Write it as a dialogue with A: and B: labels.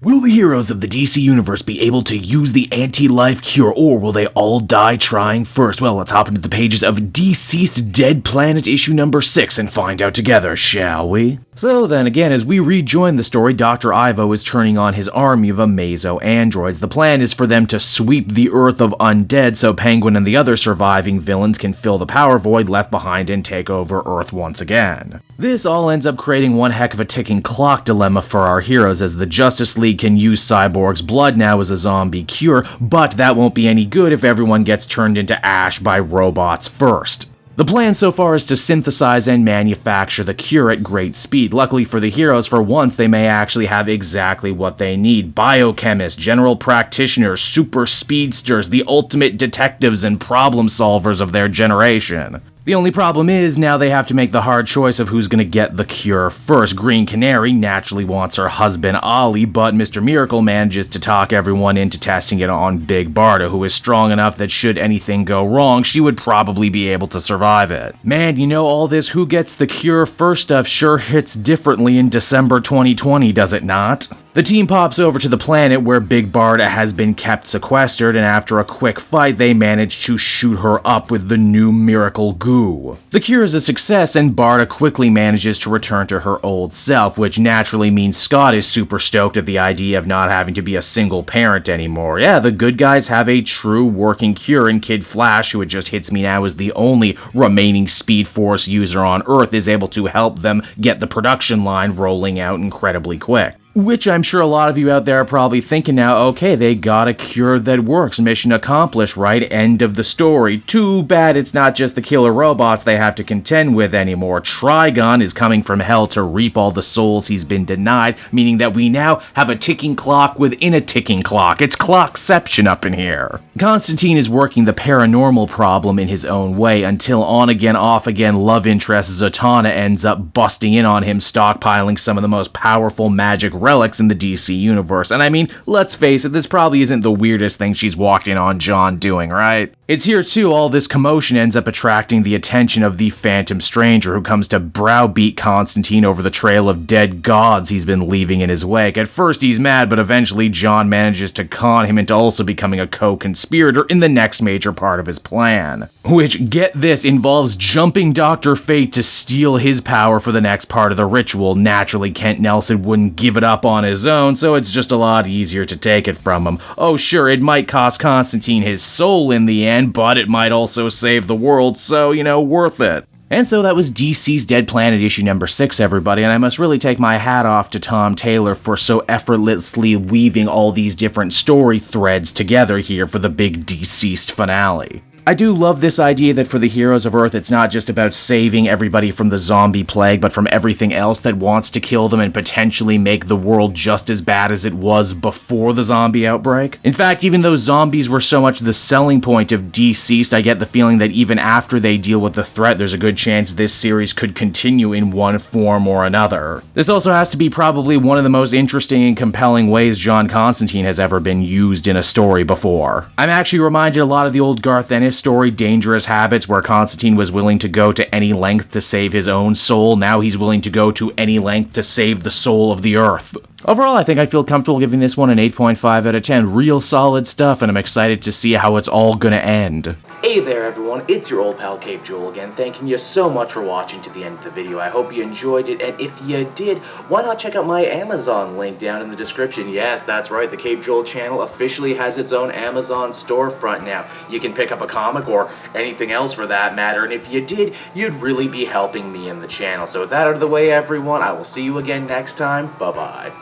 A: Will the heroes of the DC Universe be able to use the anti-life cure, or will they all die trying first? Well, let's hop into the pages of Dceased Dead Planet issue number 6 and find out together, shall we? So then again, as we rejoin the story, Dr. Ivo is turning on his army of Amazo androids. The plan is for them to sweep the Earth of undead so Penguin and the other surviving villains can fill the power void left behind and take over Earth once again. This all ends up creating one heck of a ticking clock dilemma for our heroes, as the Justice League can use Cyborg's blood now as a zombie cure, but that won't be any good if everyone gets turned into ash by robots first. The plan so far is to synthesize and manufacture the cure at great speed. Luckily for the heroes, for once they may actually have exactly what they need. Biochemists, general practitioners, super speedsters, the ultimate detectives and problem solvers of their generation. The only problem is, now they have to make the hard choice of who's gonna get the cure first. Green Canary naturally wants her husband Ollie, but Mr. Miracle manages to talk everyone into testing it on Big Barda, who is strong enough that should anything go wrong, she would probably be able to survive it. Man, you know, all this who gets the cure first stuff sure hits differently in December 2020, does it not? The team pops over to the planet where Big Barda has been kept sequestered, and after a quick fight, they manage to shoot her up with the new miracle goo. The cure is a success, and Barda quickly manages to return to her old self, which naturally means Scott is super stoked at the idea of not having to be a single parent anymore. Yeah, the good guys have a true working cure, and Kid Flash, who it just hits me now is the only remaining Speed Force user on Earth, is able to help them get the production line rolling out incredibly quick. Which I'm sure a lot of you out there are probably thinking now, okay, they got a cure that works, mission accomplished, right? End of the story. Too bad it's not just the killer robots they have to contend with anymore. Trigon is coming from hell to reap all the souls he's been denied, meaning that we now have a ticking clock within a ticking clock. It's clockception up in here. Constantine is working the paranormal problem in his own way until on-again, off-again love interest Zatanna ends up busting in on him, stockpiling some of the most powerful magic relics in the DC universe. And I mean, let's face it, this probably isn't the weirdest thing she's walked in on John doing, right? It's here too, all this commotion ends up attracting the attention of the Phantom Stranger, who comes to browbeat Constantine over the trail of dead gods he's been leaving in his wake. At first he's mad, but eventually John manages to con him into also becoming a co-conspirator in the next major part of his plan. Which, get this, involves jumping Dr. Fate to steal his power for the next part of the ritual. Naturally, Kent Nelson wouldn't give it up on his own, so it's just a lot easier to take it from him. Oh sure, it might cost Constantine his soul in the end, but it might also save the world, so, you know, worth it. And so that was DC's Dead Planet issue number 6, everybody, and I must really take my hat off to Tom Taylor for so effortlessly weaving all these different story threads together here for the big Deceased finale. I do love this idea that for the heroes of Earth, it's not just about saving everybody from the zombie plague, but from everything else that wants to kill them and potentially make the world just as bad as it was before the zombie outbreak. In fact, even though zombies were so much the selling point of Deceased, I get the feeling that even after they deal with the threat, there's a good chance this series could continue in one form or another. This also has to be probably one of the most interesting and compelling ways John Constantine has ever been used in a story before. I'm actually reminded a lot of the old Garth Ennis story, Dangerous Habits, where Constantine was willing to go to any length to save his own soul. Now he's willing to go to any length to save the soul of the Earth. Overall, I think I feel comfortable giving this one an 8.5 out of 10. Real solid stuff, and I'm excited to see how it's all gonna end. Hey there everyone, it's your old pal Cape Joel again, thanking you so much for watching to the end of the video. I hope you enjoyed it, and if you did, why not check out my Amazon link down in the description. Yes, that's right, the Cape Joel channel officially has its own Amazon storefront now. You can pick up a comic or anything else for that matter, and if you did, you'd really be helping me in the channel. So with that out of the way everyone, I will see you again next time. Bye-bye.